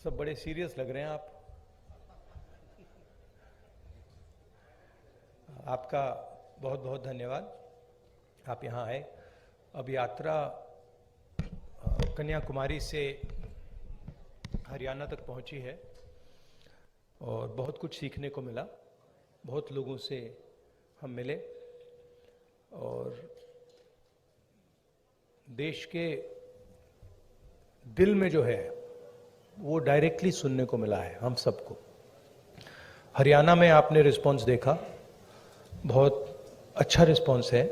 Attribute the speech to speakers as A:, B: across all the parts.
A: सब बड़े सीरियस लग रहे हैं आप। आपका बहुत बहुत धन्यवाद, आप यहाँ आए। अब यात्रा कन्याकुमारी से हरियाणा तक पहुँची है और बहुत कुछ सीखने को मिला, बहुत लोगों से हम मिले और देश के दिल में जो है वो डायरेक्टली सुनने को मिला है हम सबको। हरियाणा में आपने रिस्पांस देखा, बहुत अच्छा रिस्पांस है,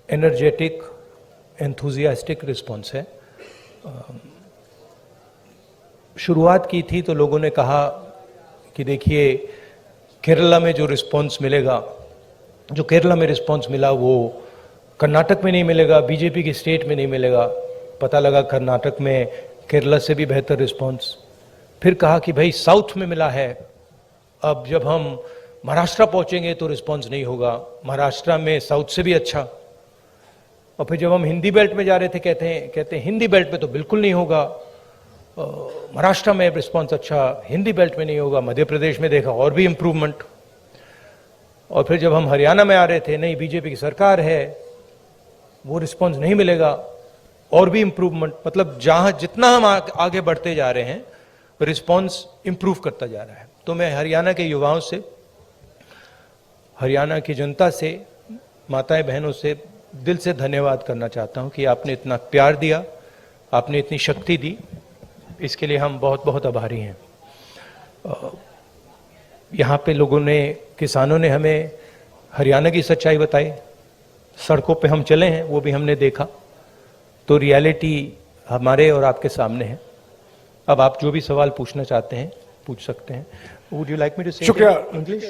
A: एनर्जेटिक एंथुजियास्टिक रिस्पांस है। शुरुआत की थी तो लोगों ने कहा कि देखिए केरला में जो रिस्पांस मिलेगा, जो केरला में रिस्पांस मिला वो कर्नाटक में नहीं मिलेगा, बीजेपी की स्टेट में नहीं मिलेगा। पता लगा कर्नाटक में केरला से भी बेहतर रिस्पांस। फिर कहा कि भाई साउथ में मिला है, अब जब हम महाराष्ट्र पहुंचेंगे तो रिस्पांस नहीं होगा, महाराष्ट्र में साउथ से भी अच्छा। और फिर जब हम हिंदी बेल्ट में जा रहे थे कहते हैं हिंदी बेल्ट में तो बिल्कुल नहीं होगा, महाराष्ट्र में रिस्पांस अच्छा, हिंदी बेल्ट में नहीं होगा। मध्य प्रदेश में देखा और भी इम्प्रूवमेंट। और फिर जब हम हरियाणा में आ रहे थे, नहीं बीजेपी की सरकार है, वो रिस्पांस नहीं मिलेगा, और भी इम्प्रूवमेंट। मतलब जहां जितना हम आगे बढ़ते जा रहे हैं रिस्पांस इम्प्रूव करता जा रहा है। तो मैं हरियाणा के युवाओं से, हरियाणा की जनता से, माताएं बहनों से दिल से धन्यवाद करना चाहता हूं कि आपने इतना प्यार दिया, आपने इतनी शक्ति दी, इसके लिए हम बहुत बहुत आभारी हैं। यहाँ पे लोगों ने, किसानों ने हमें हरियाणा की सच्चाई बताई, सड़कों पे हम चले हैं वो भी हमने देखा। तो रियलिटी हमारे और आपके सामने है। अब आप जो भी सवाल पूछना चाहते हैं पूछ सकते हैं। Would you like me to say it in English?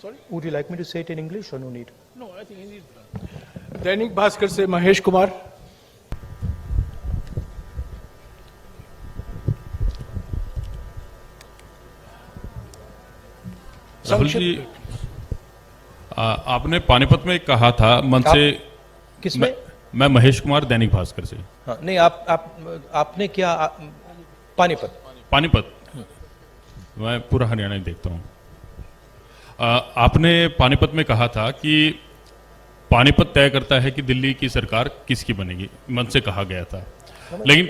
A: Sorry, would you like me to say it in English और no need?
B: No, I think Hindi. Dainik Bhaskar से महेश कुमार।
C: राहुल जी, आपने पानीपत में कहा था मन से।
A: किसमें?
C: मैं महेश कुमार, दैनिक भास्कर से।
A: हाँ, नहीं आपने क्या पानीपत
C: मैं पूरा हरियाणा ही देखता हूँ। आपने पानीपत में कहा था कि पानीपत तय करता है कि दिल्ली की सरकार किसकी बनेगी, मन से कहा गया था। लेकिन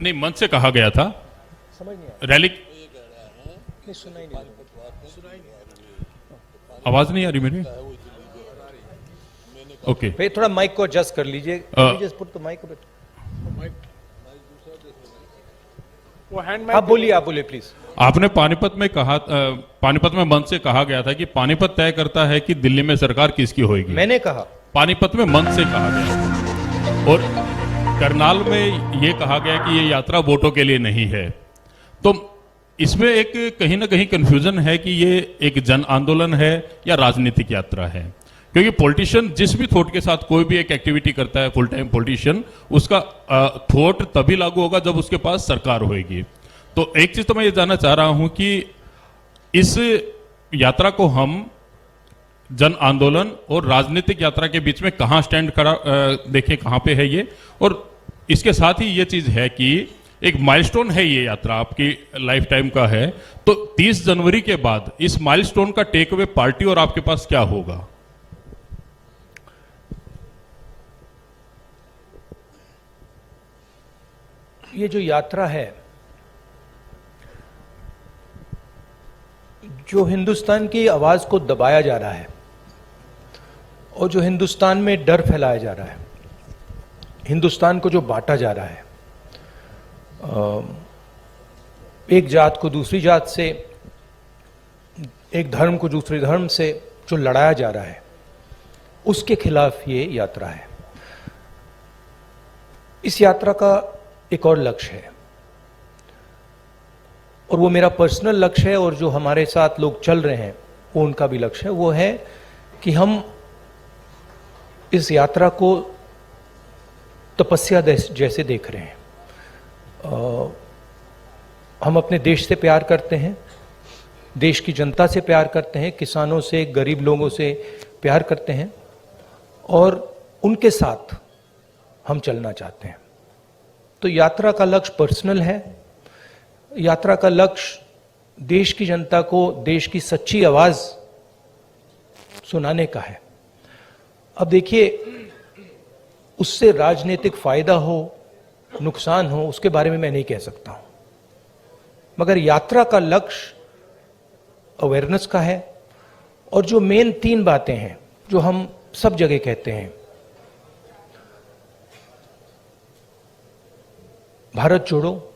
C: नहीं, मन से कहा गया था।
A: समझ नहीं
C: रैली
A: सुनाई नहीं,
C: आवाज नहीं आ रही मेरी? ओके,
A: फिर थोड़ा माइक को एडजस्ट कर लीजिए। Just put the mic a bit.
B: वो हैंड
A: आप बोलिए प्लीज।
C: आपने पानीपत में कहा, पानीपत में मन से कहा गया था कि पानीपत तय करता है कि दिल्ली में सरकार किसकी होगी।
A: मैंने कहा
C: पानीपत में मन से कहा गया, और करनाल में यह कहा गया कि ये यात्रा वोटों के लिए नहीं है। तो इसमें एक कहीं ना कहीं कंफ्यूजन है कि ये एक जन आंदोलन है या राजनीतिक यात्रा है, क्योंकि पॉलिटिशियन जिस भी थॉट के साथ कोई भी एक एक्टिविटी करता है, फुल टाइम पॉलिटिशियन, उसका थॉट तभी लागू होगा जब उसके पास सरकार होगी। तो एक चीज तो मैं ये जानना चाह रहा हूं कि इस यात्रा को हम जन आंदोलन और राजनीतिक यात्रा के बीच में कहां स्टैंड करा, देखें कहां पे है ये। और इसके साथ ही ये चीज है कि एक माइलस्टोन है, ये यात्रा आपकी लाइफ टाइम का है। तो 30 जनवरी के बाद इस माइलस्टोन का टेक अवे पार्टी और आपके पास क्या होगा?
A: ये जो यात्रा है, जो हिंदुस्तान की आवाज को दबाया जा रहा है और जो हिंदुस्तान में डर फैलाया जा रहा है, हिंदुस्तान को जो बांटा जा रहा है, एक जात को दूसरी जात से, एक धर्म को दूसरे धर्म से जो लड़ाया जा रहा है, उसके खिलाफ ये यात्रा है। इस यात्रा का एक और लक्ष्य है, और वो मेरा पर्सनल लक्ष्य है, और जो हमारे साथ लोग चल रहे हैं वो उनका भी लक्ष्य है। वो है कि हम इस यात्रा को तपस्या जैसे देख रहे हैं। हम अपने देश से प्यार करते हैं, देश की जनता से प्यार करते हैं, किसानों से, गरीब लोगों से प्यार करते हैं, और उनके साथ हम चलना चाहते हैं। तो यात्रा का लक्ष्य पर्सनल है, यात्रा का लक्ष्य देश की जनता को देश की सच्ची आवाज सुनाने का है। अब देखिए, उससे राजनीतिक फायदा हो नुकसान हो उसके बारे में मैं नहीं कह सकता हूं, मगर यात्रा का लक्ष्य अवेयरनेस का है। और जो मेन 3 बातें हैं जो हम सब जगह कहते हैं, भारत जोड़ो,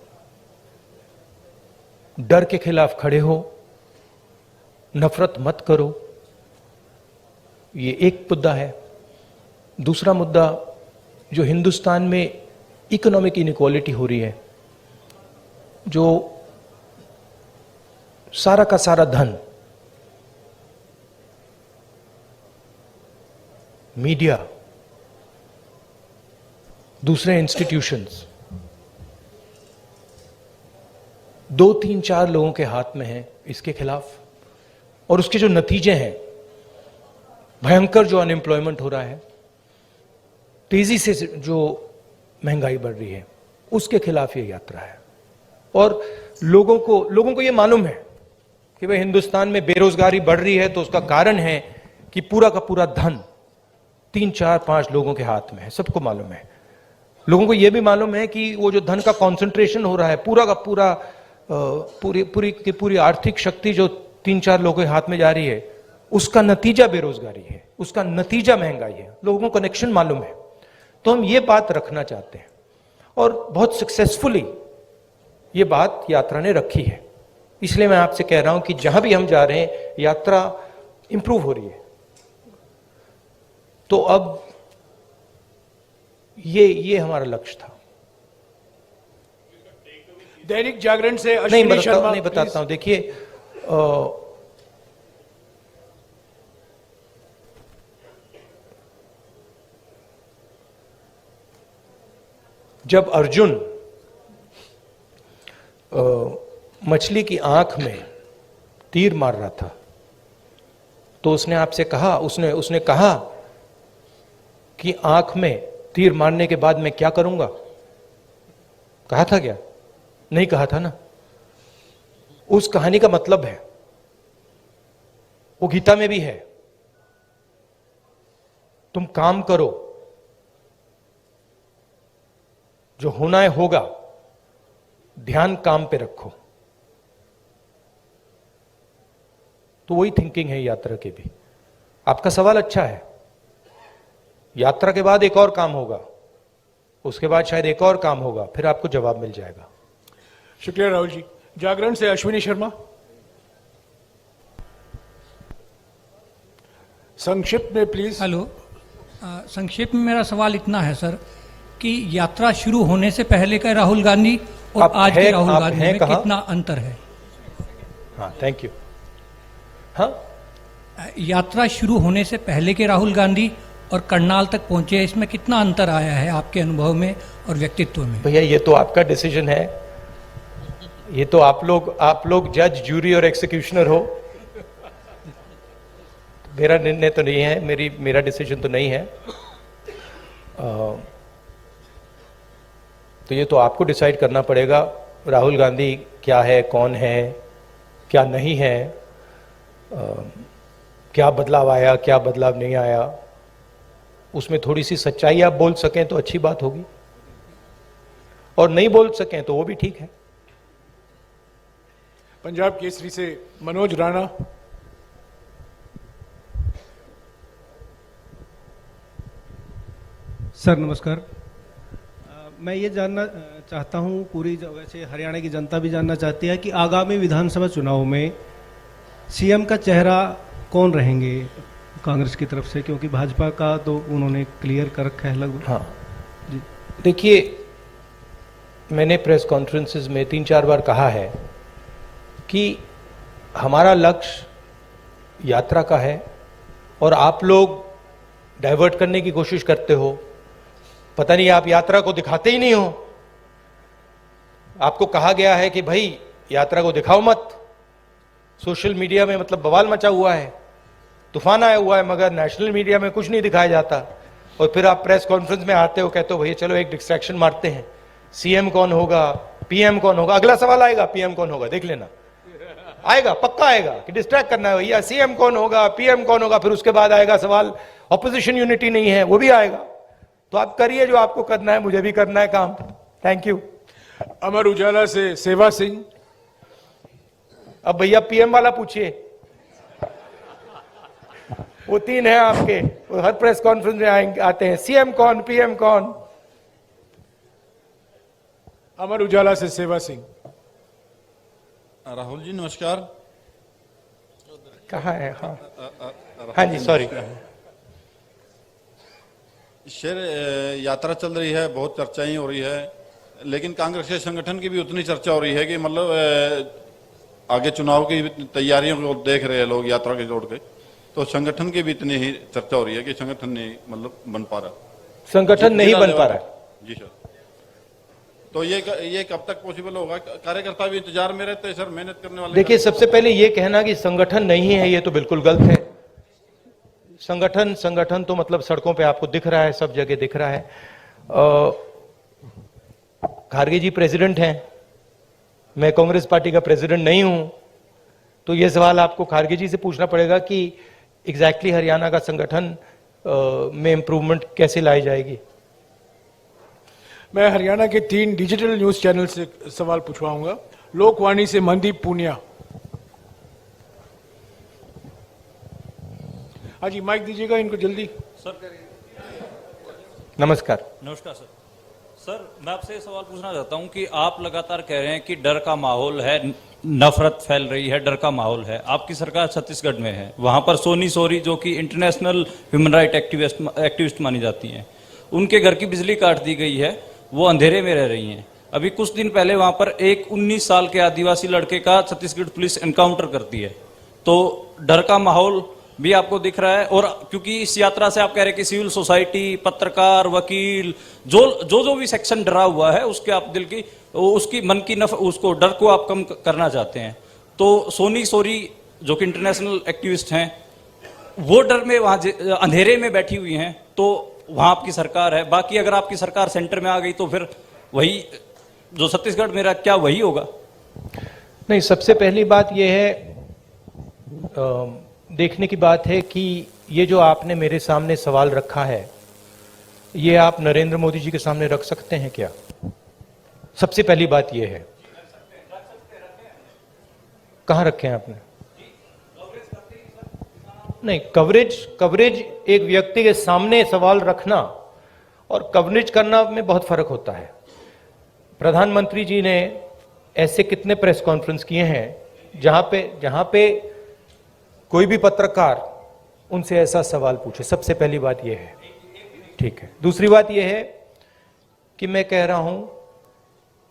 A: डर के खिलाफ खड़े हो, नफरत मत करो, ये एक मुद्दा है। दूसरा मुद्दा, जो हिंदुस्तान में इकोनॉमिक इनइक्वालिटी हो रही है, जो सारा का सारा धन मीडिया, दूसरे इंस्टीट्यूशंस 2, 3, 4 लोगों के हाथ में है, इसके खिलाफ। और उसके जो नतीजे हैं, भयंकर जो अनएम्प्लॉयमेंट हो रहा है, तेजी से जो महंगाई बढ़ रही है, उसके खिलाफ ये यात्रा है। और लोगों को ये मालूम है कि भाई हिंदुस्तान में बेरोजगारी बढ़ रही है तो उसका कारण है कि पूरा का पूरा धन 3, 4, 5 लोगों के हाथ में है, सबको मालूम है। लोगों को यह भी मालूम है कि वो जो धन का कंसंट्रेशन हो रहा है, पूरा का पूरा पूरी आर्थिक शक्ति जो 3, 4 लोगों के हाथ में जा रही है, उसका नतीजा बेरोजगारी है, उसका नतीजा महंगाई है। लोगों को कनेक्शन मालूम है। तो हम ये बात रखना चाहते हैं और बहुत सक्सेसफुली ये बात यात्रा ने रखी है। इसलिए मैं आपसे कह रहा हूं कि जहां भी हम जा रहे हैं, यात्रा इंप्रूव हो रही है। तो अब ये हमारा लक्ष्य था।
B: दैनिक जागरण से अश्विनी शर्मा।
A: नहीं बताता हूं। देखिए, जब अर्जुन मछली की आंख में तीर मार रहा था तो उसने आपसे कहा, उसने कहा कि आंख में तीर मारने के बाद मैं क्या करूंगा? कहा था क्या? नहीं कहा था ना। उस कहानी का मतलब है, वो गीता में भी है, तुम काम करो, जो होना है होगा, ध्यान काम पे रखो। तो वही थिंकिंग है यात्रा की भी। आपका सवाल अच्छा है। यात्रा के बाद एक और काम होगा, उसके बाद शायद एक और काम होगा, फिर आपको जवाब मिल जाएगा।
B: शुक्रिया राहुल जी। जागरण से अश्विनी शर्मा। संक्षिप्त में प्लीज।
D: हेलो, संक्षेप में मेरा सवाल इतना है सर कि यात्रा शुरू होने से पहले का राहुल गांधी और आज के राहुल गांधी में कितना अंतर है?
A: हाँ, थैंक यू। हाँ,
D: यात्रा शुरू होने से पहले के राहुल गांधी और करनाल तक पहुंचे, इसमें कितना अंतर आया है आपके अनुभव में और व्यक्तित्व में?
A: भैया, ये तो आपका डिसीजन है। ये तो आप लोग जज, जूरी और एक्सिक्यूशनर हो। मेरा निर्णय तो नहीं है, मेरा डिसीजन तो नहीं है। तो ये तो आपको डिसाइड करना पड़ेगा राहुल गांधी क्या है, कौन है, क्या नहीं है, क्या बदलाव आया, क्या बदलाव नहीं आया। उसमें थोड़ी सी सच्चाई आप बोल सकें तो अच्छी बात होगी, और नहीं बोल सकें तो वो भी ठीक है।
B: पंजाब केसरी से मनोज राणा।
E: सर नमस्कार। मैं ये जानना चाहता हूँ, वैसे हरियाणा की जनता भी जानना चाहती है कि आगामी विधानसभा चुनाव में सीएम का चेहरा कौन रहेंगे कांग्रेस की तरफ से, क्योंकि भाजपा का तो उन्होंने क्लियर कर रखा है लगभग।
A: हाँ
E: जी,
A: देखिए, मैंने प्रेस कॉन्फ्रेंसेस में 3-4 बार कहा है कि हमारा लक्ष्य यात्रा का है और आप लोग डाइवर्ट करने की कोशिश करते हो। पता नहीं, आप यात्रा को दिखाते ही नहीं हो। आपको कहा गया है कि भाई यात्रा को दिखाओ मत। सोशल मीडिया में मतलब बवाल मचा हुआ है, तूफान आया हुआ है, मगर नेशनल मीडिया में कुछ नहीं दिखाया जाता। और फिर आप प्रेस कॉन्फ्रेंस में आते हो, कहते हो भैया चलो एक डिस्ट्रैक्शन मारते हैं, सीएम कौन होगा, पीएम कौन होगा, अगला सवाल आएगा, पीएम कौन होगा, देख लेना, आएगा, पक्का आएगा कि डिस्ट्रैक्ट करना है भैया, सीएम कौन होगा, पीएम कौन होगा, फिर उसके बाद आएगा सवाल ऑपोजिशन यूनिटी नहीं है, वो भी आएगा। तो आप करिए जो आपको करना है, मुझे भी करना है काम। Thank you.
B: अमर उजाला से सेवा सिंह।
A: अब भैया पीएम वाला पूछिए, वो 3 हैं आपके, वो हर प्रेस कॉन्फ्रेंस में आते हैं, सीएम कौन, पीएम कौन।
B: अमर उजाला से सेवा सिंह।
F: राहुल जी नमस्कार।
A: कहाँ है? हाँ जी, सॉरी।
F: शेर यात्रा चल रही है, बहुत चर्चाएं हो रही है, लेकिन कांग्रेस के संगठन की भी उतनी चर्चा हो रही है कि मतलब आगे चुनाव की तैयारियों को देख रहे हैं लोग यात्रा के जोड़ के, तो संगठन की भी इतनी ही चर्चा हो रही है कि संगठन नहीं मतलब बन पा रहा,
A: संगठन नहीं बन पा रहा।
F: जी सर, तो ये कब तक पॉसिबल होगा? कार्यकर्ता भी इंतजार में रहते हैं सर, मेहनत करने वाले।
A: देखिए, सबसे पहले ये कहना कि संगठन नहीं है, ये तो बिल्कुल गलत है। संगठन तो मतलब सड़कों पे आपको दिख रहा है, सब जगह दिख रहा है। खारगे जी प्रेसिडेंट हैं, मैं कांग्रेस पार्टी का प्रेसिडेंट नहीं हूं, तो ये सवाल आपको खारगे जी से पूछना पड़ेगा कि एग्जैक्टली हरियाणा का संगठन में इंप्रूवमेंट कैसे लाई जाएगी।
B: मैं हरियाणा के 3 डिजिटल न्यूज चैनल से सवाल पूछवाऊंगा। लोकवाणी से मनदीप पूनिया। हाँ जी, माइक दीजिएगा इनको जल्दी।
G: सर
A: नमस्कार।
G: नमस्कार सर। सर मैं आपसे ये सवाल पूछना चाहता हूं कि आप लगातार कह रहे हैं कि डर का माहौल है, नफरत फैल रही है, डर का माहौल है। आपकी सरकार छत्तीसगढ़ में है, वहां पर सोनी सोरी जो कि इंटरनेशनल ह्यूमन राइट एक्टिविस्ट मानी जाती हैं, उनके घर की बिजली काट दी गई है, वो अंधेरे में रह रही हैं। अभी कुछ दिन पहले वहां पर एक 19 साल के आदिवासी लड़के का छत्तीसगढ़ पुलिस एनकाउंटर करती है। तो डर का माहौल भी आपको दिख रहा है, और क्योंकि इस यात्रा से आप कह रहे हैं कि सिविल सोसाइटी, पत्रकार, वकील, जो भी सेक्शन डरा हुआ है, उसके आप दिल की उसकी मन की उसको डर को आप कम करना चाहते हैं। तो सोनी सोरी जो कि इंटरनेशनल एक्टिविस्ट हैं, वो डर में वहां अंधेरे में बैठी हुई हैं, तो वहां आपकी सरकार है। बाकी अगर आपकी सरकार सेंटर में आ गई तो फिर वही जो छत्तीसगढ़ में रहा, क्या वही होगा?
A: नहीं, सबसे पहली बात यह है, देखने की बात है कि ये जो आपने मेरे सामने सवाल रखा है, ये आप नरेंद्र मोदी जी के सामने रख सकते हैं क्या? सबसे पहली बात ये है। कहां रखे हैं आपने? नहीं, कवरेज एक व्यक्ति के सामने सवाल रखना और कवरेज करना में बहुत फर्क होता है। प्रधानमंत्री जी ने ऐसे कितने प्रेस कॉन्फ्रेंस किए हैं जहां पे कोई भी पत्रकार उनसे ऐसा सवाल पूछे। सबसे पहली बात यह है, ठीक है। दूसरी बात यह है कि मैं कह रहा हूं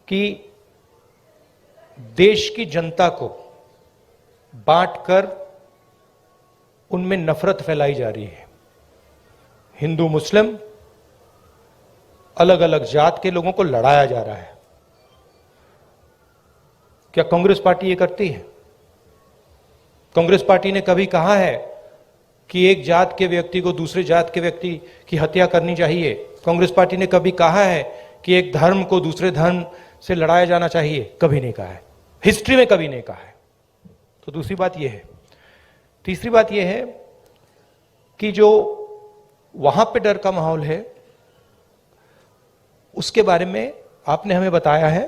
A: कि देश की जनता को बांटकर उनमें नफरत फैलाई जा रही है। हिंदू मुस्लिम, अलग अलग जात के लोगों को लड़ाया जा रहा है। क्या कांग्रेस पार्टी ये करती है? कांग्रेस पार्टी ने कभी कहा है कि एक जात के व्यक्ति को दूसरे जात के व्यक्ति की हत्या करनी चाहिए? कांग्रेस पार्टी ने कभी कहा है कि एक धर्म को दूसरे धर्म से लड़ाया जाना चाहिए? कभी नहीं कहा है, हिस्ट्री में कभी नहीं कहा है। तो दूसरी बात यह है। तीसरी बात यह है कि जो वहां पे डर का माहौल है, उसके बारे में आपने हमें बताया है,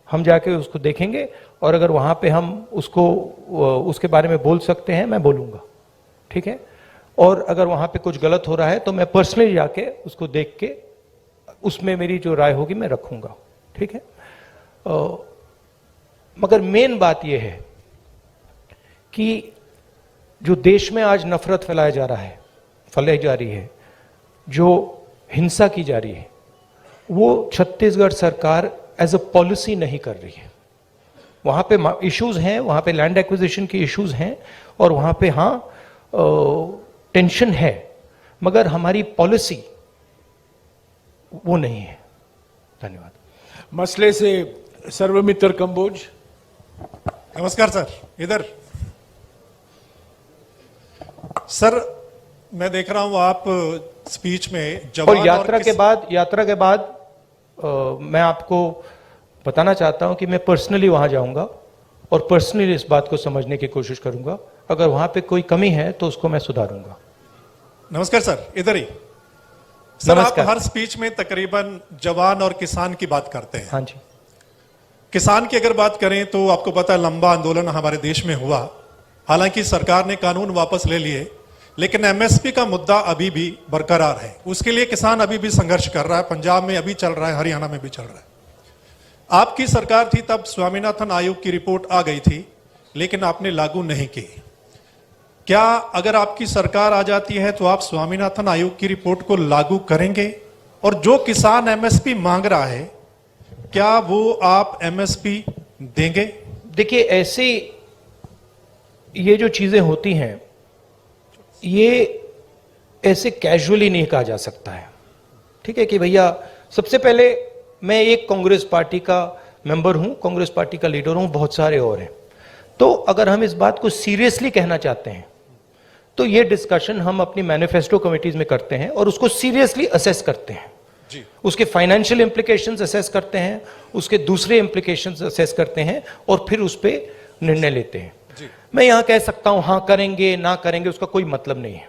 A: हम जाके उसको देखेंगे, और अगर वहां पे हम उसके बारे में बोल सकते हैं, मैं बोलूंगा, ठीक है। और अगर वहां पे कुछ गलत हो रहा है तो मैं पर्सनली जाके उसको देख के उसमें मेरी जो राय होगी मैं रखूंगा, ठीक है। मगर मेन बात यह है कि जो देश में आज नफरत फैलाई जा रही है, जो हिंसा की जा रही है, वो छत्तीसगढ़ सरकार एज अ पॉलिसी नहीं कर रही है। वहां पे इश्यूज हैं, वहां पे लैंड एक्विजिशन की इश्यूज हैं, और वहां पे टेंशन है, मगर हमारी पॉलिसी वो नहीं है। धन्यवाद।
B: मसले से सर्वमित्र कंबोज।
H: नमस्कार सर। इधर सर, मैं देख रहा हूं आप स्पीच में जवान
A: और यात्रा के बाद मैं आपको बताना चाहता हूं कि मैं पर्सनली वहां जाऊंगा और पर्सनली इस बात को समझने की कोशिश करूंगा। अगर वहां पे कोई कमी है तो उसको मैं सुधारूंगा।
H: नमस्कार सर, इधर ही। सर, आप
A: नमस्कार।
H: हर स्पीच में तकरीबन जवान और किसान की बात करते हैं।
A: हाँ जी।
H: किसान की अगर बात करें तो आपको पता है लंबा आंदोलन हमारे देश में हुआ, हालांकि सरकार ने कानून वापस ले लिए, लेकिन एमएसपी का मुद्दा अभी भी बरकरार है। उसके लिए किसान अभी भी संघर्ष कर रहा है। पंजाब में अभी चल रहा है, हरियाणा में भी चल रहा है। आपकी सरकार थी तब स्वामीनाथन आयोग की रिपोर्ट आ गई थी, लेकिन आपने लागू नहीं की। क्या अगर आपकी सरकार आ जाती है तो आप स्वामीनाथन आयोग की रिपोर्ट को लागू करेंगे? और जो किसान एमएसपी मांग रहा है, क्या वो आप एमएसपी देंगे?
A: देखिए, ऐसी ये जो चीजें होती हैं, ये ऐसे कैजुअली नहीं कहा जा सकता है। ठीक है कि भैया, सबसे पहले मैं एक कांग्रेस पार्टी का मेंबर हूं, कांग्रेस पार्टी का लीडर हूं, बहुत सारे और हैं। तो अगर हम इस बात को सीरियसली कहना चाहते हैं तो ये डिस्कशन हम अपनी मैनिफेस्टो कमिटीज में करते हैं और उसको सीरियसली असेस करते हैं। उसके फाइनेंशियल इंप्लीकेशंस असेस करते हैं, उसके दूसरे इंप्लीकेशंस असेस करते हैं और फिर उस पर निर्णय लेते हैं। मैं यहां कह सकता हूं हां करेंगे ना करेंगे, उसका कोई मतलब नहीं है।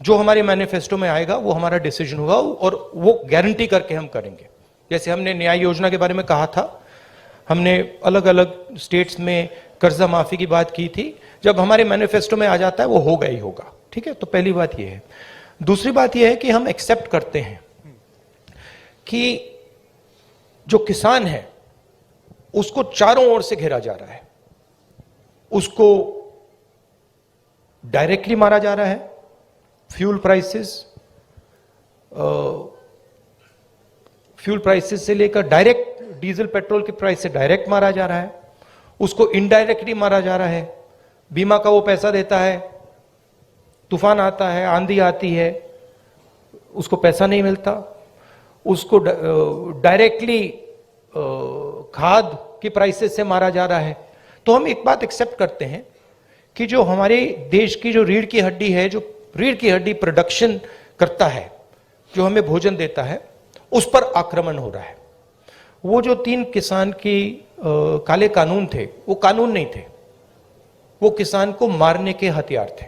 A: जो हमारे मैनिफेस्टो में आएगा वो हमारा डिसीजन होगा और वो गारंटी करके हम करेंगे। जैसे हमने न्याय योजना के बारे में कहा था, हमने अलग अलग स्टेट्स में कर्जा माफी की बात की थी। जब हमारे मैनिफेस्टो में आ जाता है वो होगा ही होगा। ठीक है, तो पहली बात ये है। दूसरी बात ये है कि हम एक्सेप्ट करते हैं कि जो किसान है उसको चारों ओर से घेरा जा रहा है। उसको डायरेक्टली मारा जा रहा है, फ्यूल प्राइसेस से लेकर डायरेक्ट डीजल पेट्रोल के प्राइस से डायरेक्ट मारा जा रहा है। उसको इनडायरेक्टली मारा जा रहा है। बीमा का वो पैसा देता है, तूफान आता है, आंधी आती है, उसको पैसा नहीं मिलता। उसको डायरेक्टली खाद की प्राइसेस से मारा जा रहा है। तो हम एक बात एक्सेप्ट करते हैं कि जो हमारे देश की जो रीढ़ की हड्डी है, जो रीढ़ की हड्डी प्रोडक्शन करता है, जो हमें भोजन देता है, उस पर आक्रमण हो रहा है। वो जो 3 किसान की काले कानून थे, वो कानून नहीं थे, वो किसान को मारने के हथियार थे।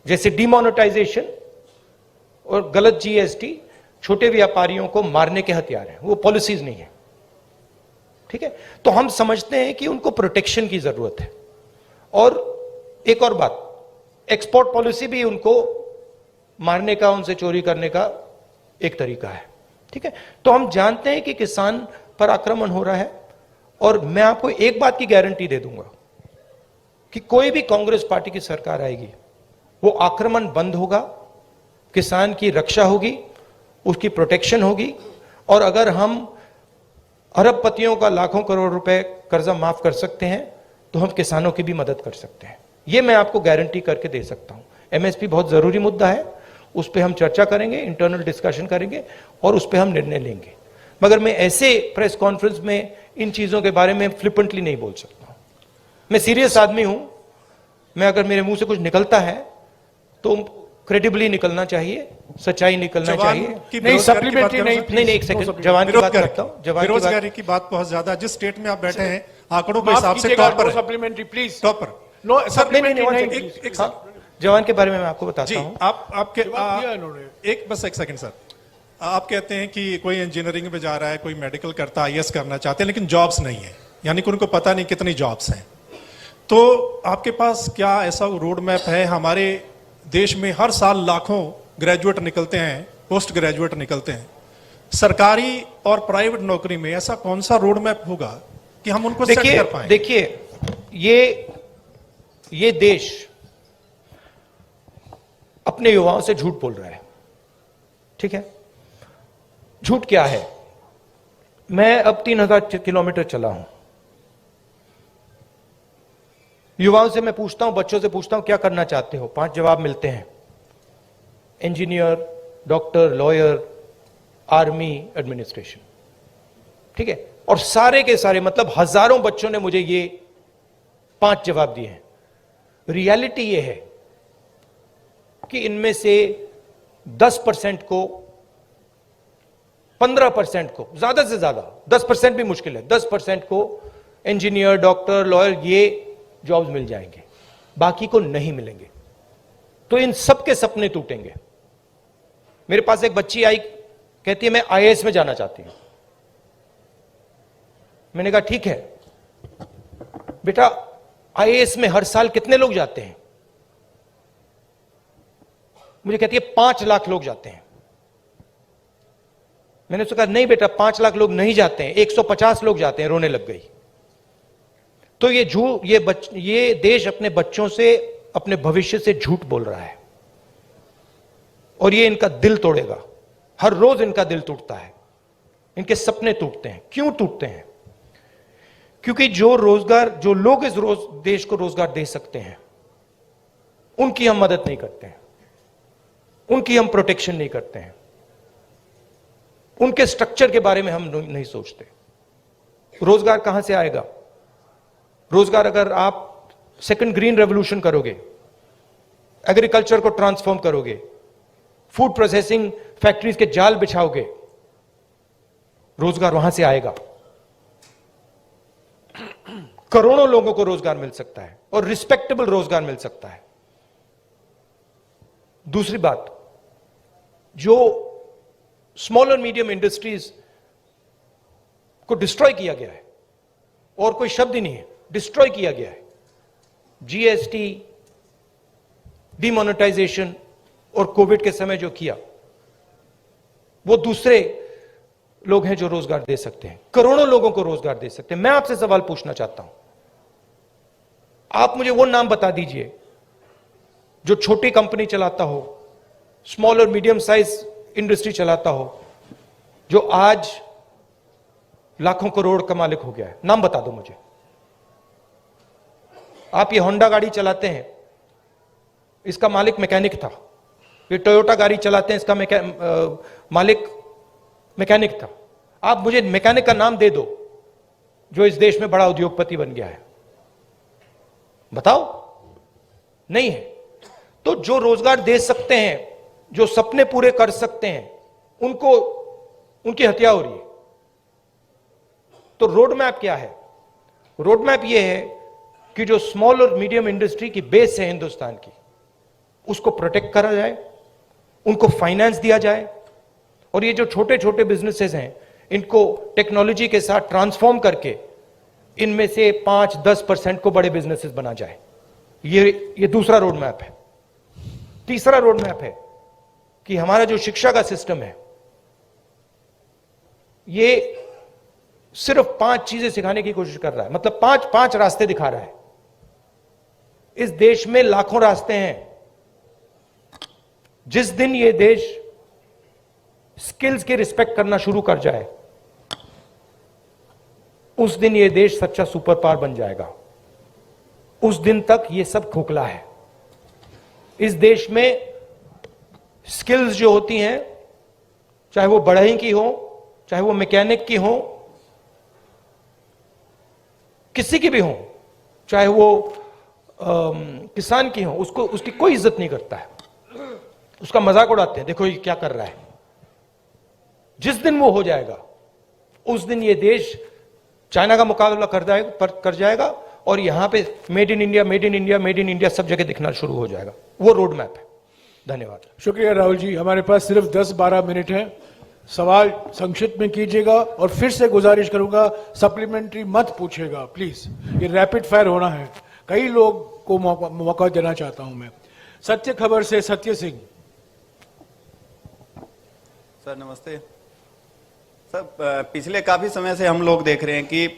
A: जैसे डिमोनेटाइजेशन और गलत जीएसटी छोटे व्यापारियों को मारने के हथियार हैं, वो पॉलिसीज नहीं है। ठीक है, तो हम समझते हैं कि उनको प्रोटेक्शन की जरूरत है। और एक और बात, एक्सपोर्ट पॉलिसी भी उनको मारने का, उनसे चोरी करने का एक तरीका है। ठीक है, तो हम जानते हैं कि किसान पर आक्रमण हो रहा है। और मैं आपको एक बात की गारंटी दे दूंगा कि कोई भी कांग्रेस पार्टी की सरकार आएगी, वो आक्रमण बंद होगा, किसान की रक्षा होगी, उसकी प्रोटेक्शन होगी। और अगर हम अरबपतियों का लाखों करोड़ रुपए कर्जा माफ कर सकते हैं तो हम किसानों की भी मदद कर सकते हैं। यह मैं आपको गारंटी करके दे सकता हूं। एमएसपी बहुत जरूरी मुद्दा है, उस पर हम चर्चा करेंगे, इंटरनल डिस्कशन करेंगे और उस पर हम निर्णय लेंगे। मगर मैं ऐसे प्रेस कॉन्फ्रेंस में इन चीजों के बारे में फ्लिपेंटली नहीं बोल सकता। मैं सीरियस आदमी हूं। मैं अगर मेरे मुंह से कुछ निकलता है तो क्रेडिबली निकलना चाहिए, सच्चाई निकलना चाहिए।
B: नहीं, सप्लीमेंट्री
A: नहीं, एक सेकंड, जवान की बात करता हूं।
H: बेरोजगारी की बात बहुत ज्यादा, जिस स्टेट में आप बैठे हैं आंकड़ों के हिसाब से टॉप पर है।
B: सप्लीमेंटरी प्लीज,
H: टॉप पर।
B: नो
A: नहीं,
B: सप्लीमेंट्री।
A: जवान के बारे में मैं आपको बताता
H: जी,
A: हूं।
H: आपके एक सेकंड सर। आप कहते हैं कि कोई इंजीनियरिंग में जा रहा है, कोई मेडिकल करता है, आईएएस करना चाहते हैं, लेकिन जॉब्स नहीं है, यानी कि उनको पता नहीं कितनी जॉब्स हैं। तो आपके पास क्या ऐसा रोड मैप है? हमारे देश में हर साल लाखों ग्रेजुएट निकलते हैं, पोस्ट ग्रेजुएट निकलते हैं। सरकारी और प्राइवेट नौकरी में ऐसा कौन सा रोड मैप होगा कि हम उनको सेट कर पाएं?
A: देखिए, ये देश अपने युवाओं से झूठ बोल रहा है। ठीक है, झूठ क्या है? मैं अब 3000 किलोमीटर चला हूं। युवाओं से मैं पूछता हूं, बच्चों से पूछता हूं क्या करना चाहते हो, 5 जवाब मिलते हैं। Engineer, doctor, lawyer, army, administration. ठीक है, और सारे के सारे, मतलब हजारों बच्चों ने मुझे ये 5 जवाब दिए हैं। रियलिटी ये है कि इनमें से 10% को 15% को, ज्यादा से ज्यादा 10% भी मुश्किल है, 10% को इंजीनियर, डॉक्टर, लॉयर ये जॉब्स मिल जाएंगे, बाकी को नहीं मिलेंगे। तो इन सबके सपने टूटेंगे। मेरे पास एक बच्ची आई, कहती है मैं आईएएस में जाना चाहती हूं। मैंने कहा ठीक है बेटा, आईएएस में हर साल कितने लोग जाते हैं? मुझे कहती है 5 लाख लोग जाते हैं। मैंने उससे कहा नहीं बेटा, 5 लाख लोग नहीं जाते हैं, 150 लोग जाते हैं। रोने लग गई। तो ये देश अपने बच्चों से, अपने भविष्य से झूठ बोल रहा है और ये इनका दिल तोड़ेगा। हर रोज इनका दिल टूटता है, इनके सपने टूटते हैं। क्यों टूटते हैं? क्योंकि जो लोग इस देश को रोजगार दे सकते हैं, उनकी हम मदद नहीं करते हैं, उनकी हम प्रोटेक्शन नहीं करते हैं, उनके स्ट्रक्चर के बारे में हम नहीं सोचते। रोजगार कहां से आएगा? रोजगार अगर आप सेकंड ग्रीन रेवोल्यूशन करोगे, एग्रीकल्चर को ट्रांसफॉर्म करोगे, फूड प्रोसेसिंग फैक्ट्रीज के जाल बिछाओगे, रोजगार वहां से आएगा। करोड़ों लोगों को रोजगार मिल सकता है और रिस्पेक्टेबल रोजगार मिल सकता है। दूसरी बात, जो स्मॉल और मीडियम इंडस्ट्रीज को डिस्ट्रॉय किया गया है, और कोई शब्द ही नहीं है, डिस्ट्रॉय किया गया है। जीएसटी, डिमोनेटाइजेशन और कोविड के समय जो किया, वो दूसरे लोग हैं जो रोजगार दे सकते हैं, करोड़ों लोगों को रोजगार दे सकते हैं। मैं आपसे सवाल पूछना चाहता हूं, आप मुझे वो नाम बता दीजिए जो छोटी कंपनी चलाता हो, स्मॉल और मीडियम साइज इंडस्ट्री चलाता हो, जो आज लाखों करोड़ का मालिक हो गया है। नाम बता दो मुझे। आप ये होंडा गाड़ी चलाते हैं, इसका मालिक मैकेनिक था। ये टोयोटा गाड़ी चलाते हैं, इसका मालिक मैकेनिक था। आप मुझे मैकेनिक का नाम दे दो जो इस देश में बड़ा उद्योगपति बन गया है, बताओ। नहीं है। तो जो रोजगार दे सकते हैं, जो सपने पूरे कर सकते हैं, उनकी हत्या हो रही है। तो रोड मैप क्या है? रोड मैप यह है कि जो स्मॉल और मीडियम इंडस्ट्री की बेस है हिंदुस्तान की, उसको प्रोटेक्ट करा जाए, उनको फाइनेंस दिया जाए, और ये जो छोटे छोटे बिजनेसेस हैं, इनको टेक्नोलॉजी के साथ ट्रांसफॉर्म करके इनमें से 5-10% को बड़े बिजनेसेस बना जाए। ये दूसरा रोड मैप है। तीसरा रोड मैप है कि हमारा जो शिक्षा का सिस्टम है, ये सिर्फ 5 चीजें सिखाने की कोशिश कर रहा है, मतलब 5 रास्ते दिखा रहा है। इस देश में लाखों रास्ते हैं। जिस दिन ये देश स्किल्स की रिस्पेक्ट करना शुरू कर जाए, उस दिन ये देश सच्चा सुपर पावर बन जाएगा। उस दिन तक ये सब खोखला है। इस देश में स्किल्स जो होती हैं, चाहे वो बढ़ई की हो, चाहे वो मैकेनिक की हो, किसी की भी हो, चाहे वो किसान की हो, उसकी कोई इज्जत नहीं करता है, उसका मजाक उड़ाते हैं, देखो ये क्या कर रहा है। जिस दिन वो हो जाएगा, उस दिन ये देश चाइना का मुकाबला कर जाएगा और यहां पे made in India, made in India, made in India सब जगह दिखना शुरू हो जाएगा। वो रोड मैप है। धन्यवाद।
B: शुक्रिया राहुल जी। हमारे पास सिर्फ 10-12 मिनट है। सवाल संक्षिप्त में कीजिएगा और फिर से गुजारिश करूंगा सप्लीमेंट्री मत पूछेगा प्लीज। ये रैपिड फायर होना है। कई लोग को मौका देना चाहता हूं मैं। सत्य खबर से सत्य सिंह।
I: सर नमस्ते। सर पिछले काफी समय से हम लोग देख रहे हैं कि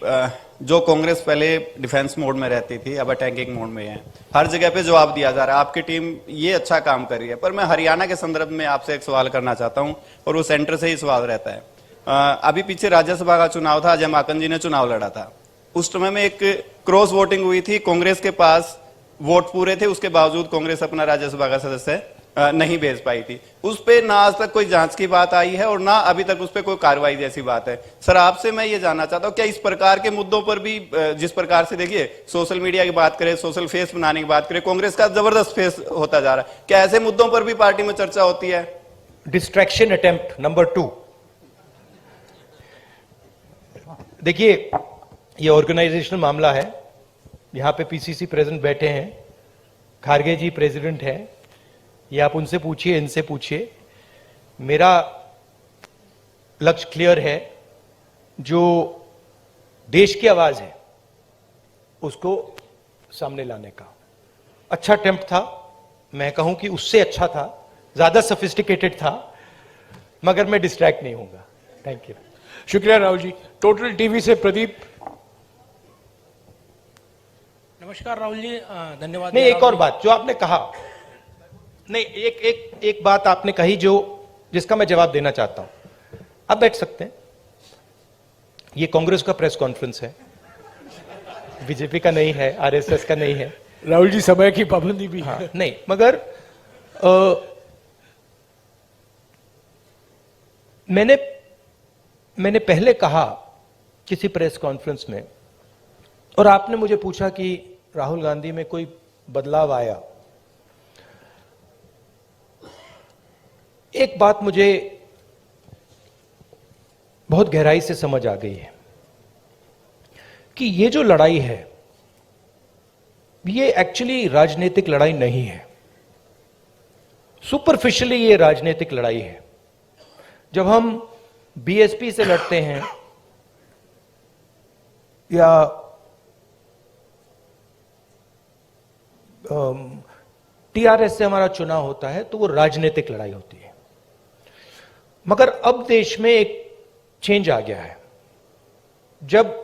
I: जो कांग्रेस पहले डिफेंस मोड में रहती थी, अब अटैकिंग मोड में है। हर जगह पे जवाब दिया जा रहा है। आपकी टीम ये अच्छा काम कर रही है, पर मैं हरियाणा के संदर्भ में आपसे एक सवाल करना चाहता हूं और वो सेंटर से ही सवाल रहता है। अभी पीछे राज्यसभा का चुनाव था, अजय माकन जी ने चुनाव लड़ा था। उस समय में एक क्रॉस वोटिंग हुई थी। कांग्रेस के पास वोट पूरे थे, उसके बावजूद कांग्रेस अपना राज्यसभा का सदस्य नहीं भेज पाई थी। उस पे ना आज तक कोई जांच की बात आई है और ना अभी तक उस पे कोई कार्रवाई जैसी बात है। सर आपसे मैं ये जानना चाहता हूं, क्या इस प्रकार के मुद्दों पर भी, जिस प्रकार से देखिए सोशल मीडिया की बात करें, सोशल फेस बनाने की बात करें, कांग्रेस का जबरदस्त फेस होता जा रहा है, क्या ऐसे मुद्दों पर भी पार्टी में चर्चा होती है?
A: Distraction attempt number 2। देखिए, ये ऑर्गेनाइजेशनल मामला है। यहां पे पीसीसी प्रेसिडेंट बैठे हैं, खारगे जी प्रेसिडेंट हैं, ये आप उनसे पूछिए, इनसे पूछिए। मेरा लक्ष्य क्लियर है, जो देश की आवाज है उसको सामने लाने का। अच्छा अटेम्प्ट था, मैं कहूं कि उससे अच्छा था, ज्यादा सोफिस्टिकेटेड था, मगर मैं डिस्ट्रैक्ट नहीं होऊंगा। Thank you.
B: शुक्रिया राहुल जी। टोटल टीवी से प्रदीप।
J: नमस्कार राहुल जी, धन्यवाद।
A: नहीं, एक और बात जो आपने कहा, नहीं, एक बात आपने कही जिसका मैं जवाब देना चाहता हूं। आप बैठ सकते हैं। ये कांग्रेस का प्रेस कॉन्फ्रेंस है, बीजेपी का नहीं है, आरएसएस का नहीं है।
B: राहुल जी, समय की पाबंदी भी है।
A: नहीं, मगर मैंने पहले कहा किसी प्रेस कॉन्फ्रेंस में, और आपने मुझे पूछा कि राहुल गांधी में कोई बदलाव आया। एक बात मुझे बहुत गहराई से समझ आ गई है कि ये जो लड़ाई है, ये एक्चुअली राजनीतिक लड़ाई नहीं है। सुपरफिशियली ये राजनीतिक लड़ाई है। जब हम बीएसपी से लड़ते हैं या टीआरएस से हमारा चुनाव होता है, तो वो राजनीतिक लड़ाई होती है। मगर अब देश में एक चेंज आ गया है। जब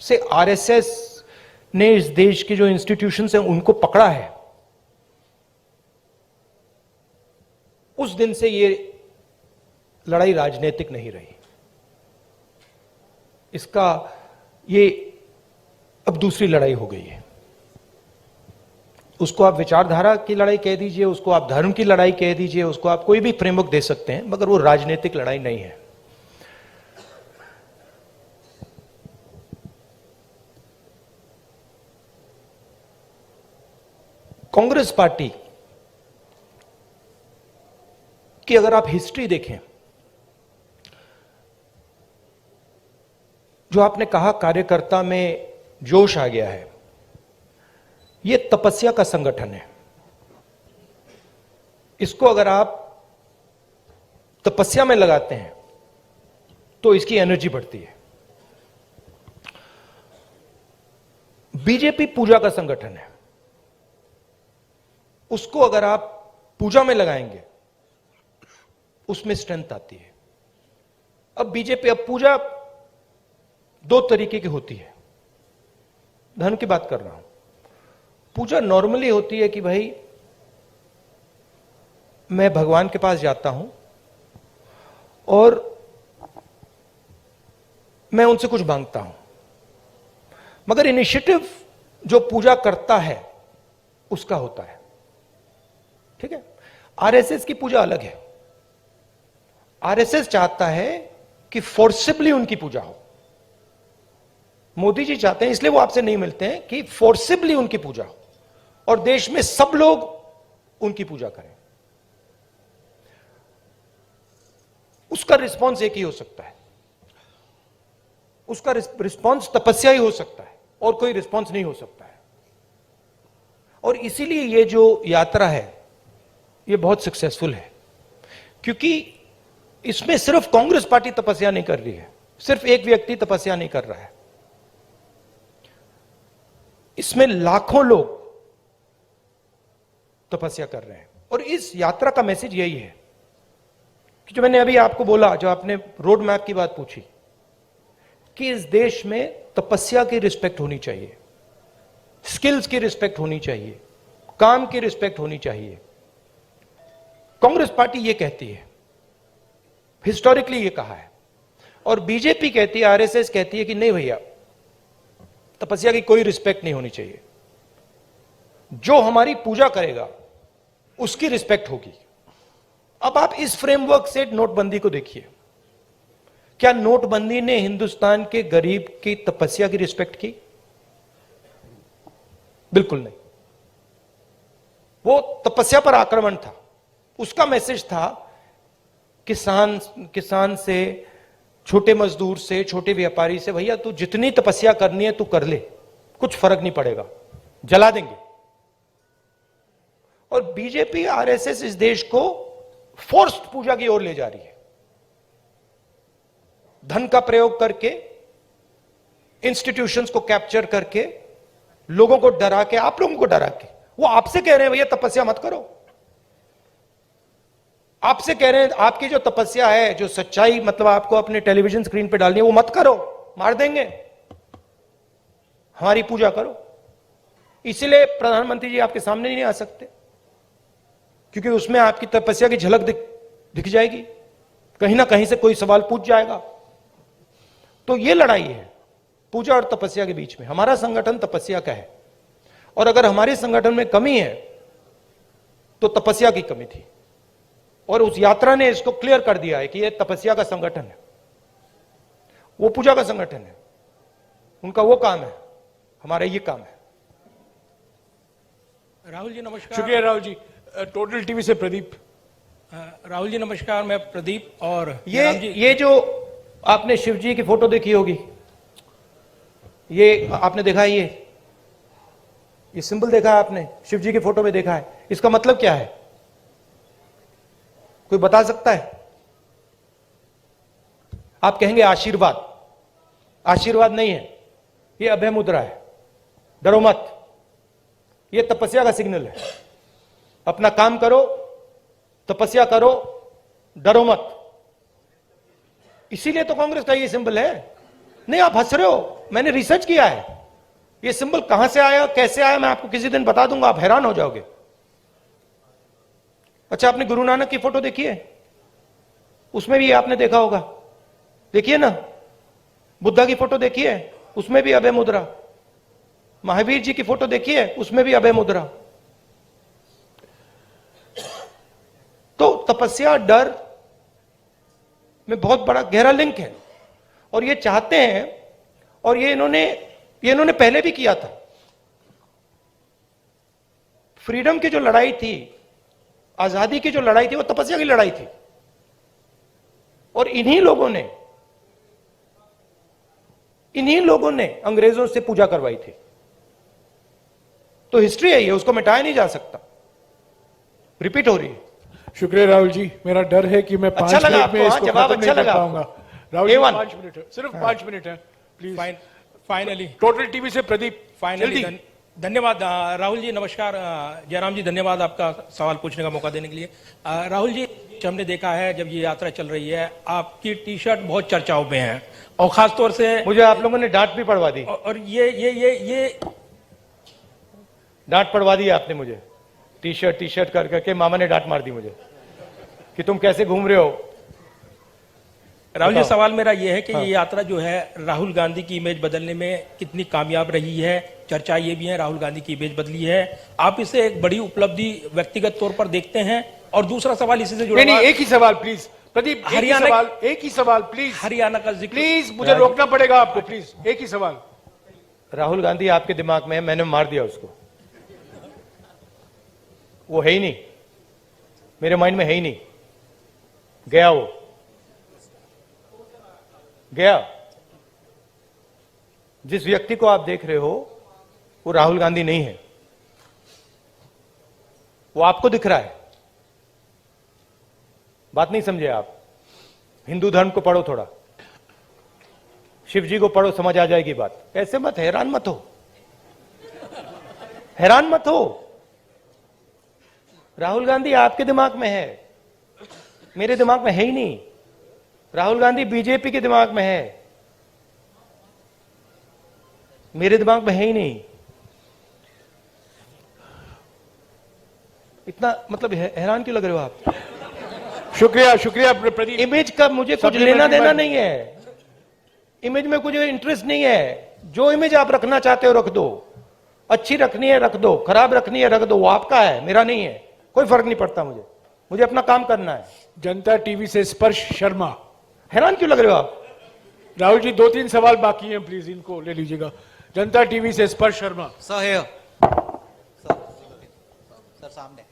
A: से आरएसएस ने इस देश के जो इंस्टीट्यूशंस हैं उनको पकड़ा है, उस दिन से ये लड़ाई राजनीतिक नहीं रही। इसका ये अब दूसरी लड़ाई हो गई है। उसको आप विचारधारा की लड़ाई कह दीजिए, उसको आप धर्म की लड़ाई कह दीजिए, उसको आप कोई भी फ्रेमवर्क दे सकते हैं, मगर वो राजनीतिक लड़ाई नहीं है। कांग्रेस पार्टी की अगर आप हिस्ट्री देखें, जो आपने कहा कार्यकर्ता में जोश आ गया है, यह तपस्या का संगठन है। इसको अगर आप तपस्या में लगाते हैं तो इसकी एनर्जी बढ़ती है। बीजेपी पूजा का संगठन है, उसको अगर आप पूजा में लगाएंगे उसमें स्ट्रेंथ आती है। अब बीजेपी, अब पूजा दो तरीके की होती है। धर्म की बात कर रहा हूं। पूजा नॉर्मली होती है कि भाई मैं भगवान के पास जाता हूं और मैं उनसे कुछ मांगता हूं, मगर इनिशिएटिव जो पूजा करता है उसका होता है। ठीक है, आरएसएस की पूजा अलग है। आरएसएस चाहता है कि फोर्सिबली उनकी पूजा हो। मोदी जी चाहते हैं, इसलिए वो आपसे नहीं मिलते हैं, कि फोर्सिबली उनकी पूजा हो और देश में सब लोग उनकी पूजा करें। उसका रिस्पॉन्स एक ही हो सकता है, उसका रिस्पॉन्स तपस्या ही हो सकता है, और कोई रिस्पॉन्स नहीं हो सकता है। और इसीलिए ये जो यात्रा है ये बहुत सक्सेसफुल है, क्योंकि इसमें सिर्फ कांग्रेस पार्टी तपस्या नहीं कर रही है, सिर्फ एक व्यक्ति तपस्या नहीं कर रहा है, इसमें लाखों लोग तपस्या कर रहे हैं। और इस यात्रा का मैसेज यही है कि जो मैंने अभी आपको बोला, जो आपने रोड मैप की बात पूछी, कि इस देश में तपस्या की रिस्पेक्ट होनी चाहिए, स्किल्स की रिस्पेक्ट होनी चाहिए, काम की रिस्पेक्ट होनी चाहिए। कांग्रेस पार्टी ये कहती है, हिस्टोरिकली ये कहा है, और बीजेपी कहती है, आरएसएस कहती है कि नहीं भैया, तपस्या की कोई रिस्पेक्ट नहीं होनी चाहिए। जो हमारी पूजा करेगा उसकी रिस्पेक्ट होगी। अब आप इस फ्रेमवर्क से नोटबंदी को देखिए। क्या नोटबंदी ने हिंदुस्तान के गरीब की तपस्या की रिस्पेक्ट की? बिल्कुल नहीं। वो तपस्या पर आक्रमण था। उसका मैसेज था किसान से छोटे मजदूर से, छोटे व्यापारी से, भैया तू जितनी तपस्या करनी है तू कर ले, कुछ फर्क नहीं पड़ेगा, जला देंगे। और बीजेपी आरएसएस इस देश को फोर्स्ड पूजा की ओर ले जा रही है, धन का प्रयोग करके, इंस्टीट्यूशंस को कैप्चर करके, लोगों को डरा के, आप लोगों को डरा के। वो आपसे कह रहे हैं भैया तपस्या मत करो, आपसे कह रहे हैं आपकी जो तपस्या है, जो सच्चाई मतलब आपको अपने टेलीविजन स्क्रीन पे डालनी है, वो मत करो, मार देंगे, हमारी पूजा करो। इसलिए प्रधानमंत्री जी आपके सामने नहीं आ सकते, क्योंकि उसमें आपकी तपस्या की झलक दिख जाएगी, कहीं ना कहीं से कोई सवाल पूछ जाएगा। तो ये लड़ाई है पूजा और तपस्या के बीच में। हमारा संगठन तपस्या का है, और अगर हमारे संगठन में कमी है तो तपस्या की कमी थी, और उस यात्रा ने इसको क्लियर कर दिया है कि यह तपस्या का संगठन है, वो पूजा का संगठन है। उनका वो काम है, हमारा ये काम है।
J: राहुल जी नमस्कार।
B: शुक्रिया राहुल जी। टोटल टीवी से प्रदीप।
J: राहुल जी नमस्कार, मैं प्रदीप। और जयराम जी,
A: ये जो आपने शिव जी की फोटो देखी होगी, ये आपने देखा है, ये सिंबल देखा है आपने, शिव जी की फोटो में देखा है, इसका मतलब क्या है? कोई बता सकता है? आप कहेंगे आशीर्वाद। आशीर्वाद नहीं है, ये अभय मुद्रा है, डरो मत। ये तपस्या का सिग्नल है, अपना काम करो, तपस्या करो, डरो मत। इसीलिए तो कांग्रेस का ये सिंबल है। नहीं, आप हंस रहे हो, मैंने रिसर्च किया है, ये सिंबल कहां से आया, कैसे आया, मैं आपको किसी दिन बता दूंगा, आप हैरान हो जाओगे। अच्छा, आपने गुरु नानक की फोटो देखी है? उसमें भी आपने देखा होगा, देखिए ना। बुद्धा की फोटो देखी है? उसमें भी अभय मुद्रा। महावीर जी की फोटो देखी है? उसमें भी अभय मुद्रा। तो तपस्या डर में बहुत बड़ा गहरा लिंक है, और ये चाहते हैं, और ये इन्होंने पहले भी किया था। फ्रीडम की जो लड़ाई थी, आजादी की जो लड़ाई थी, वो तपस्या की लड़ाई थी, और इन्हीं लोगों ने अंग्रेजों से पूजा करवाई थी। तो हिस्ट्री है ये, उसको मिटाया नहीं जा सकता, रिपीट हो रही है।
B: शुक्रिया राहुल जी। मेरा डर है कि मैं 5
A: अच्छा लगा
B: मिनट में
A: आपको?
B: इसको
A: जवाब
B: खत्म
A: अच्छा
B: नहीं कर
A: लगा
B: पाऊंगा।
A: आपको?
B: राहुल जी
A: A1?
B: 5 मिनट है, सिर्फ 5 मिनट है प्लीज।
J: फाइनली
B: टोटल टीवी से प्रदीप।
J: फाइनली धन्यवाद राहुल जी। नमस्कार जयराम जी, धन्यवाद आपका सवाल पूछने का मौका देने के लिए। राहुल जी, हमने देखा है जब ये यात्रा चल रही है, आपकी टी शर्ट बहुत चर्चाओं में है, और खासतौर से
A: मुझे आप लोगों ने डांट भी पड़वा दी,
J: और ये
A: डांट पड़वा दी आपने मुझे। टी शर्ट कर करके मामा ने डांट मार दी मुझे कि तुम कैसे घूम रहे हो।
J: राहुल जी,
A: बताओ।
J: सवाल मेरा यह है कि
A: हाँ।
J: ये यात्रा जो है राहुल गांधी की इमेज बदलने में कितनी कामयाब रही है? चर्चा ये भी है राहुल गांधी की इमेज बदली है, आप इसे एक बड़ी उपलब्धि व्यक्तिगत तौर पर देखते हैं? और दूसरा सवाल इसी से जुड़ा
B: नहीं, एक ही सवाल प्लीज प्रदीप,
J: हरियाणा
B: एक ही सवाल प्लीज।
J: हरियाणा का जिक्र,
B: प्लीज मुझे रोकना पड़ेगा आपको, प्लीज एक ही सवाल।
A: राहुल गांधी आपके दिमाग में है, मैंने मार दिया उसको, वो है ही नहीं, मेरे माइंड में है ही नहीं, गया, वो गया। जिस व्यक्ति को आप देख रहे हो वो राहुल गांधी नहीं है, वो आपको दिख रहा है। बात नहीं समझे आप? हिंदू धर्म को पढ़ो थोड़ा, शिव जी को पढ़ो, समझ आ जाएगी बात। ऐसे मत, हैरान मत हो, हैरान मत हो। राहुल गांधी आपके दिमाग में है, मेरे दिमाग में है ही नहीं। राहुल गांधी बीजेपी के दिमाग में है, मेरे दिमाग में है ही नहीं। इतना मतलब हैरान क्यों लग रहे हो आप?
B: शुक्रिया प्रदीप।
A: इमेज का मुझे कुछ लेना देना नहीं है, इमेज में कुछ इंटरेस्ट नहीं है। जो इमेज आप रखना चाहते हो रख दो, अच्छी रखनी है रख दो, खराब रखनी है रख दो, वो आपका है, मेरा नहीं है, कोई फर्क नहीं पड़ता मुझे अपना काम करना है।
B: जनता टीवी से स्पर्श शर्मा।
A: हैरान क्यों लग रहे हो आप?
B: राहुल जी 2-3 सवाल बाकी हैं, प्लीज इनको ले लीजिएगा। जनता टीवी से स्पर्श शर्मा।
K: सर सामने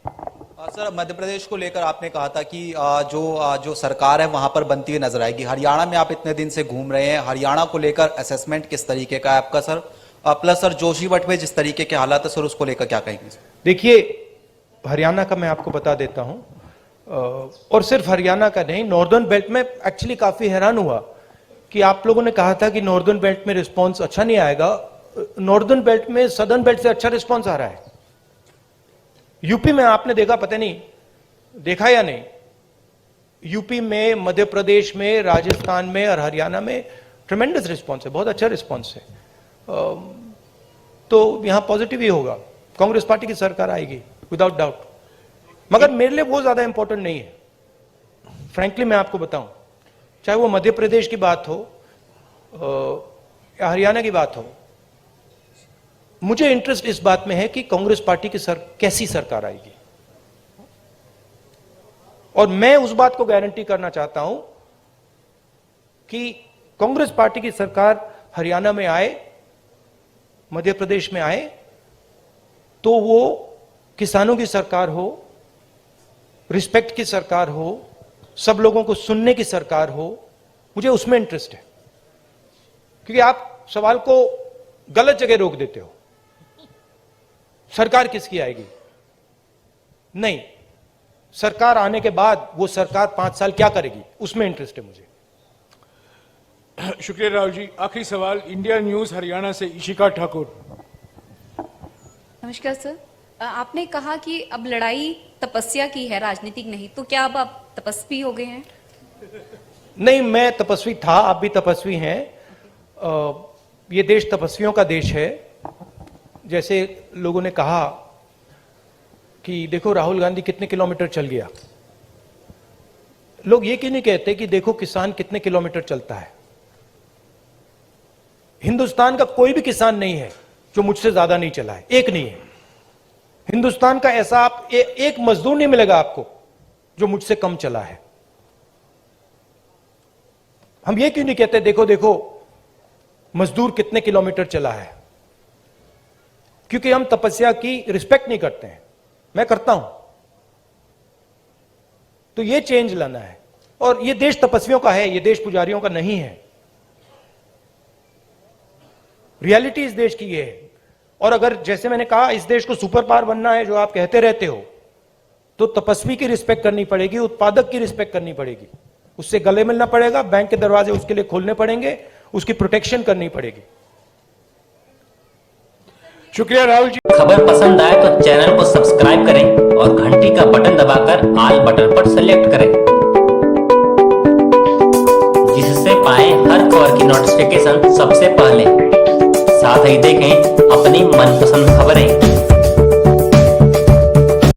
K: सर, मध्य प्रदेश को लेकर आपने कहा था कि जो सरकार है वहां पर बनती हुई नजर आएगी। हरियाणा में आप इतने दिन से घूम रहे हैं, हरियाणा को लेकर असेसमेंट किस तरीके का है आपका सर? प्लस सर, जोशीमठ में जिस तरीके के हालात है सर, उसको लेकर क्या कहेंगे?
A: देखिए, हरियाणा का मैं आपको बता देता हूं, और सिर्फ हरियाणा का नहीं, नॉर्दर्न बेल्ट में एक्चुअली काफी हैरान हुआ कि आप लोगों ने कहा था कि नॉर्दर्न बेल्ट में रिस्पॉन्स अच्छा नहीं आएगा। नॉर्दर्न बेल्ट में सदर्न बेल्ट से अच्छा रिस्पॉन्स आ रहा है। यूपी में आपने देखा, पता नहीं देखा या नहीं, यूपी में, मध्य प्रदेश में, राजस्थान में और हरियाणा में ट्रेमेंडस रिस्पॉन्स है, बहुत अच्छा रिस्पॉन्स है। तो यहां पॉजिटिव ही होगा, कांग्रेस पार्टी की सरकार आएगी विदाउट डाउट। मगर मेरे लिए वो ज्यादा इंपॉर्टेंट नहीं है, फ्रैंकली मैं आपको बताऊं, चाहे वो मध्य प्रदेश की बात हो या हरियाणा की बात हो, मुझे इंटरेस्ट इस बात में है कि कांग्रेस पार्टी की कैसी सरकार आएगी। और मैं उस बात को गारंटी करना चाहता हूं कि कांग्रेस पार्टी की सरकार हरियाणा में आए, मध्य प्रदेश में आए, तो वो किसानों की सरकार हो, रिस्पेक्ट की सरकार हो, सब लोगों को सुनने की सरकार हो। मुझे उसमें इंटरेस्ट है, क्योंकि आप सवाल को गलत जगह रोक देते हो। सरकार किसकी आएगी? नहीं, सरकार आने के बाद वो सरकार 5 साल क्या करेगी, उसमें इंटरेस्ट है मुझे।
B: शुक्रिया राहुल जी। आखिरी सवाल इंडिया न्यूज हरियाणा से इशिका ठाकुर।
L: नमस्कार सर, आपने कहा कि अब लड़ाई तपस्या की है, राजनीतिक नहीं, तो क्या अब आप तपस्वी हो गए हैं?
A: नहीं, मैं तपस्वी था, आप भी तपस्वी हैं। ये देश तपस्वियों का देश है। जैसे लोगों ने कहा कि देखो राहुल गांधी कितने किलोमीटर चल गया, लोग ये क्यों नहीं कहते कि देखो किसान कितने किलोमीटर चलता है? हिंदुस्तान का कोई भी किसान नहीं है जो मुझसे ज्यादा नहीं चला है, एक नहीं है। हिंदुस्तान का ऐसा आप एक मजदूर नहीं मिलेगा आपको जो मुझसे कम चला है। हम ये क्यों नहीं कहते देखो देखो मजदूर कितने किलोमीटर चला है? क्योंकि हम तपस्या की रिस्पेक्ट नहीं करते हैं, मैं करता हूं। तो ये चेंज लाना है, और ये देश तपस्वियों का है, ये देश पुजारियों का नहीं है। रियलिटी इस देश की ये है। और अगर जैसे मैंने कहा इस देश को सुपर पावर बनना है, जो आप कहते रहते हो, तो तपस्वी की रिस्पेक्ट करनी पड़ेगी, उत्पादक की रिस्पेक्ट करनी पड़ेगी, उससे गले मिलना पड़ेगा, बैंक के दरवाजे उसके लिए खोलने पड़ेंगे, उसकी प्रोटेक्शन करनी पड़ेगी।
B: शुक्रिया राहुल जी।
M: खबर पसंद आए तो चैनल को सब्सक्राइब करें और घंटी का बटन दबाकर ऑल बटन पर सेलेक्ट करें, जिससे पाएं हर खबर की नोटिफिकेशन सबसे पहले। साथ ही देखें अपनी मनपसंद खबरें।